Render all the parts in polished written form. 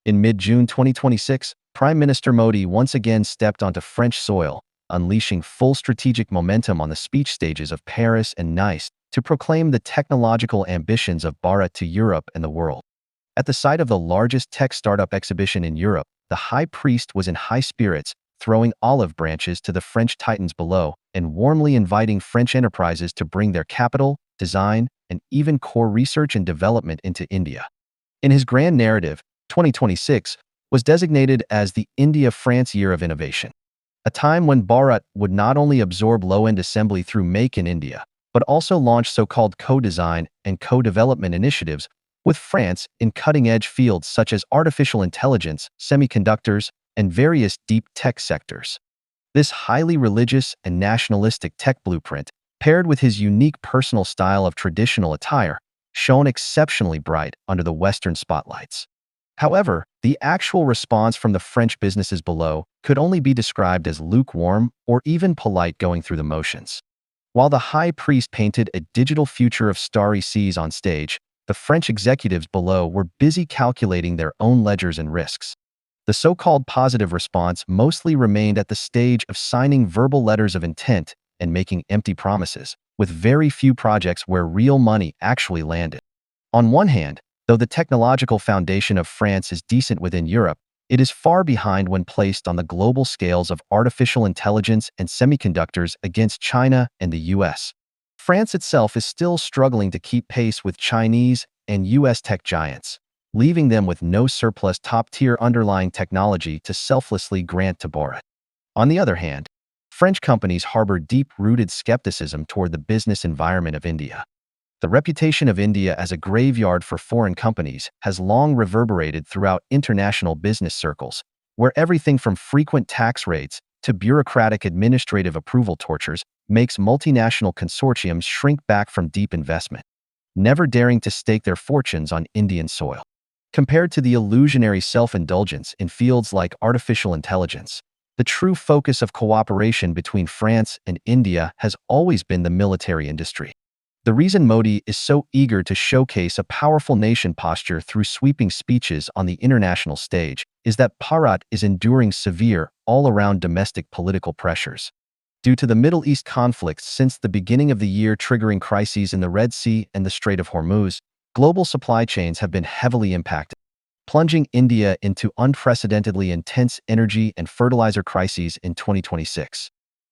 In mid-June 2026, Prime Minister Modi once again stepped onto French soil, unleashing full strategic momentum on the speech stages of Paris and Nice to proclaim the technological ambitions of Bharat to Europe and the world. At the site of the largest tech startup exhibition in Europe, the high priest was in high spirits, throwing olive branches to the French titans below and warmly inviting French enterprises to bring their capital, design, and even core research and development into India. In his grand narrative, 2026 was designated as the India-France Year of Innovation, a time when Bharat would not only absorb low-end assembly through Make in India, but also launch so-called co-design and co-development initiatives with France in cutting-edge fields such as artificial intelligence, semiconductors, and various deep tech sectors. This highly religious and nationalistic tech blueprint, paired with his unique personal style of traditional attire, shone exceptionally bright under the Western spotlights. However, the actual response from the French businesses below could only be described as lukewarm or even polite, going through the motions. While the high priest painted a digital future of starry seas on stage, the French executives below were busy calculating their own ledgers and risks. The so-called positive response mostly remained at the stage of signing verbal letters of intent and making empty promises, with very few projects where real money actually landed. On one hand, though the technological foundation of France is decent within Europe, it is far behind when placed on the global scales of artificial intelligence and semiconductors against China and the US. France itself is still struggling to keep pace with Chinese and US tech giants, leaving them with no surplus top-tier underlying technology to selflessly grant to Bharat. On the other hand, French companies harbor deep-rooted skepticism toward the business environment of India. The reputation of India as a graveyard for foreign companies has long reverberated throughout international business circles, where everything from frequent tax raids to bureaucratic administrative approval tortures makes multinational consortiums shrink back from deep investment, never daring to stake their fortunes on Indian soil. Compared to the illusionary self-indulgence in fields like artificial intelligence, the true focus of cooperation between France and India has always been the military industry. The reason Modi is so eager to showcase a powerful nation posture through sweeping speeches on the international stage is that Bharat is enduring severe, all-around domestic political pressures. Due to the Middle East conflicts since the beginning of the year triggering crises in the Red Sea and the Strait of Hormuz, global supply chains have been heavily impacted, plunging India into unprecedentedly intense energy and fertilizer crises in 2026.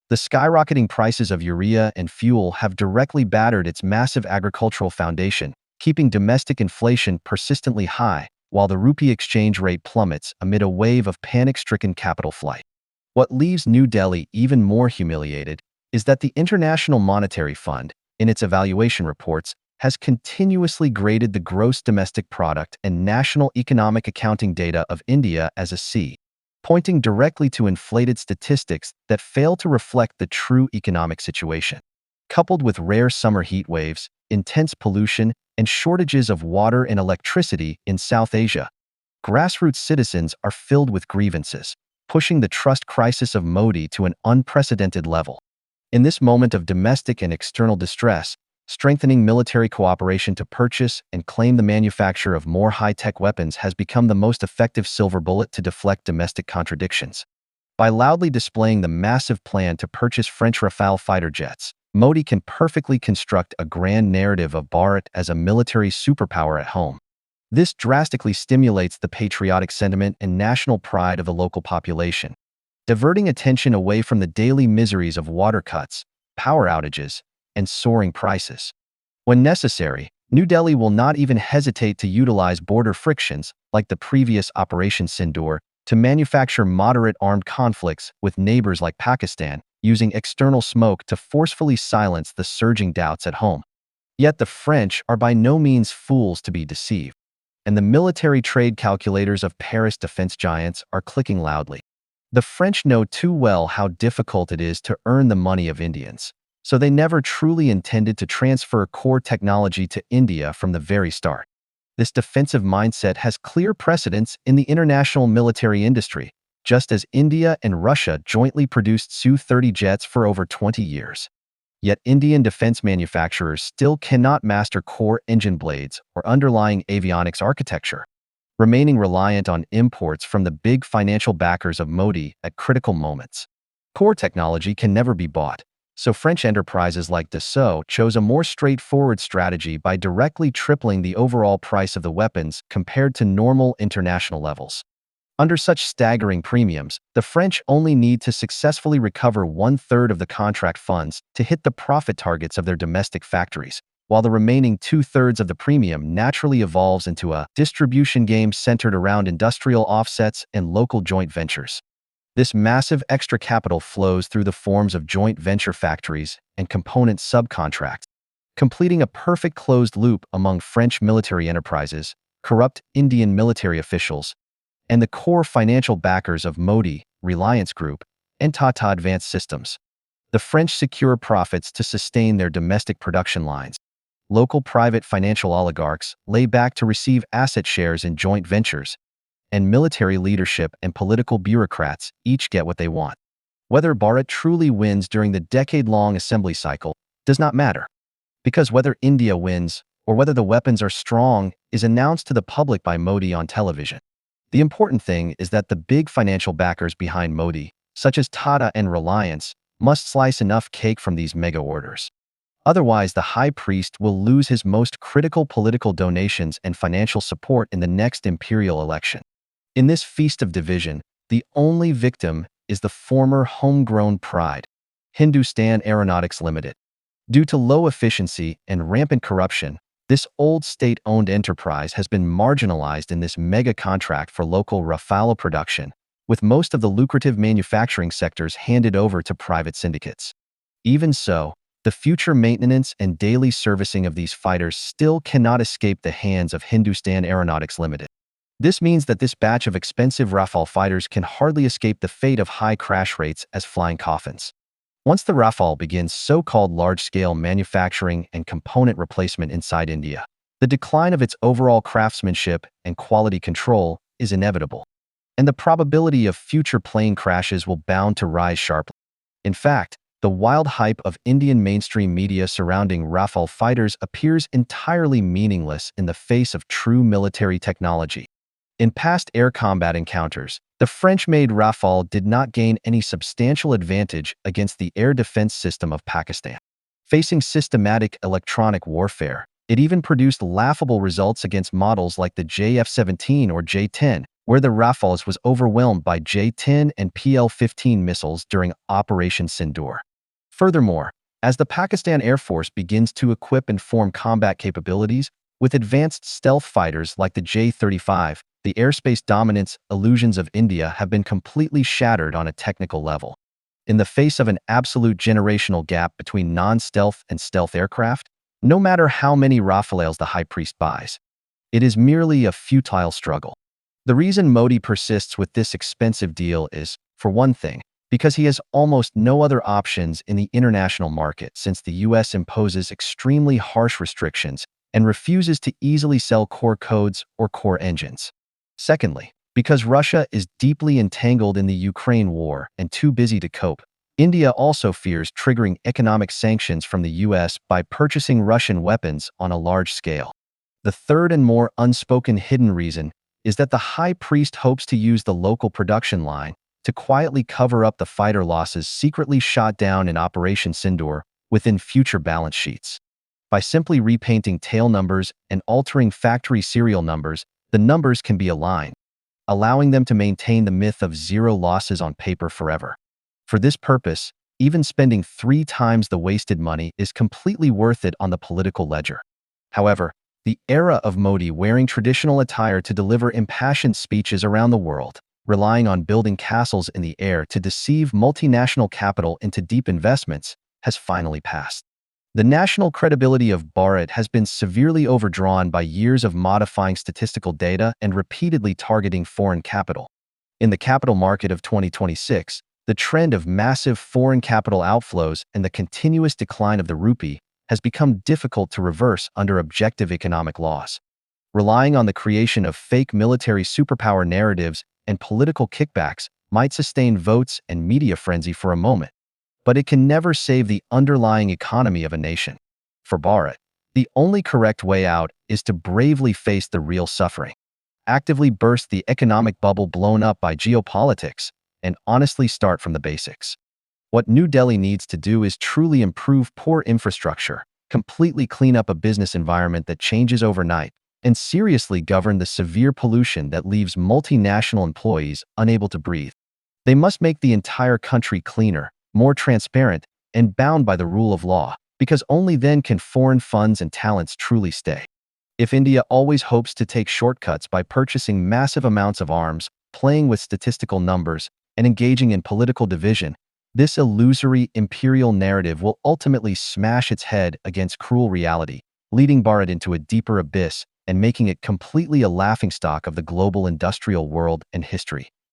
The skyrocketing prices of urea and fuel have directly battered its massive agricultural foundation, keeping domestic inflation persistently high, while the rupee exchange rate plummets amid a wave of panic-stricken capital flight. What leaves New Delhi even more humiliated is that the International Monetary Fund, in its evaluation reports, has continuously graded the gross domestic product and national economic accounting data of India as a C, pointing directly to inflated statistics that fail to reflect the true economic situation. Coupled with rare summer heat waves, intense pollution, and shortages of water and electricity in South Asia, grassroots citizens are filled with grievances, pushing the trust crisis of Modi to an unprecedented level. In this moment of domestic and external distress, strengthening military cooperation to purchase and claim the manufacture of more high-tech weapons has become the most effective silver bullet to deflect domestic contradictions. By loudly displaying the massive plan to purchase French Rafale fighter jets, Modi can perfectly construct a grand narrative of Bharat as a military superpower at home. This drastically stimulates the patriotic sentiment and national pride of the local population, diverting attention away from the daily miseries of water cuts, power outages, and soaring prices. When necessary, New Delhi will not even hesitate to utilize border frictions, like the previous Operation Sindoor, to manufacture moderate armed conflicts with neighbors like Pakistan, using external smoke to forcefully silence the surging doubts at home. Yet the French are by no means fools to be deceived, and the military trade calculators of Paris defense giants are clicking loudly. The French know too well how difficult it is to earn the money of Indians, so they never truly intended to transfer core technology to India from the very start. This defensive mindset has clear precedence in the international military industry, just as India and Russia jointly produced Su-30 jets for over 20 years. Yet Indian defense manufacturers still cannot master core engine blades or underlying avionics architecture. remaining reliant on imports from the big financial backers of Modi at critical moments. Core technology can never be bought, so French enterprises like Dassault chose a more straightforward strategy by directly tripling the overall price of the weapons compared to normal international levels. Under such staggering premiums, the French only need to successfully recover one-third of the contract funds to hit the profit targets of their domestic factories, while the remaining two-thirds of the premium naturally evolves into a distribution game centered around industrial offsets and local joint ventures. This massive extra capital flows through the forms of joint venture factories and component subcontracts, completing a perfect closed loop among French military enterprises, corrupt Indian military officials, and the core financial backers of Modi, Reliance Group, and Tata Advanced Systems. The French secure profits to sustain their domestic production lines. Local private financial oligarchs lay back to receive asset shares in joint ventures, and military leadership and political bureaucrats each get what they want. Whether Bharat truly wins during the decade-long assembly cycle does not matter, because whether India wins or whether the weapons are strong is announced to the public by Modi on television. The important thing is that the big financial backers behind Modi, such as Tata and Reliance, must slice enough cake from these mega orders. Otherwise, the high priest will lose his most critical political donations and financial support in the next imperial election. In this feast of division, the only victim is the former homegrown pride, Hindustan Aeronautics Limited. Due to low efficiency and rampant corruption, this old state-owned enterprise has been marginalized in this mega contract for local Rafale production, with most of the lucrative manufacturing sectors handed over to private syndicates. Even so, the future maintenance and daily servicing of these fighters still cannot escape the hands of Hindustan Aeronautics Limited. This means that this batch of expensive Rafale fighters can hardly escape the fate of high crash rates as flying coffins. Once the Rafale begins so-called large-scale manufacturing and component replacement inside India, the decline of its overall craftsmanship and quality control is inevitable, and the probability of future plane crashes will bound to rise sharply. In fact, the wild hype of Indian mainstream media surrounding Rafale fighters appears entirely meaningless in the face of true military technology. In past air combat encounters, the French-made Rafale did not gain any substantial advantage against the air defense system of Pakistan. Facing systematic electronic warfare, it even produced laughable results against models like the JF-17 or J-10, where the Rafales was overwhelmed by J-10 and PL-15 missiles during Operation Sindoor. Furthermore, as the Pakistan Air Force begins to equip and form combat capabilities with advanced stealth fighters like the J-35, the airspace dominance illusions of India have been completely shattered on a technical level. In the face of an absolute generational gap between non-stealth and stealth aircraft, no matter how many Rafales the High Priest buys, it is merely a futile struggle. The reason Modi persists with this expensive deal is, for one thing, because he has almost no other options in the international market since the US imposes extremely harsh restrictions and refuses to easily sell core codes or core engines. Secondly, because Russia is deeply entangled in the Ukraine war and too busy to cope, India also fears triggering economic sanctions from the US by purchasing Russian weapons on a large scale. The third and more unspoken hidden reason is that the High Priest hopes to use the local production line to quietly cover up the fighter losses secretly shot down in Operation Sindoor within future balance sheets. By simply repainting tail numbers and altering factory serial numbers, the numbers can be aligned, allowing them to maintain the myth of zero losses on paper forever. For this purpose, even spending 3 times the wasted money is completely worth it on the political ledger. However, the era of Modi wearing traditional attire to deliver impassioned speeches around the world, relying on building castles in the air to deceive multinational capital into deep investments, has finally passed. The national credibility of Bharat has been severely overdrawn by years of modifying statistical data and repeatedly targeting foreign capital. In the capital market of 2026, the trend of massive foreign capital outflows and the continuous decline of the rupee has become difficult to reverse under objective economic laws. Relying on the creation of fake military superpower narratives and political kickbacks might sustain votes and media frenzy for a moment, but it can never save the underlying economy of a nation. For Bharat, the only correct way out is to bravely face the real suffering. actively burst the economic bubble blown up by geopolitics, and honestly start from the basics. What New Delhi needs to do is truly improve poor infrastructure, completely clean up a business environment that changes overnight, and seriously govern the severe pollution that leaves multinational employees unable to breathe. They must make the entire country cleaner, more transparent, and bound by the rule of law, because only then can foreign funds and talents truly stay. If India always hopes to take shortcuts by purchasing massive amounts of arms, playing with statistical numbers, and engaging in political division, this illusory imperial narrative will ultimately smash its head against cruel reality, leading Bharat into a deeper abyss and making it completely a laughingstock of the global industrial world and history.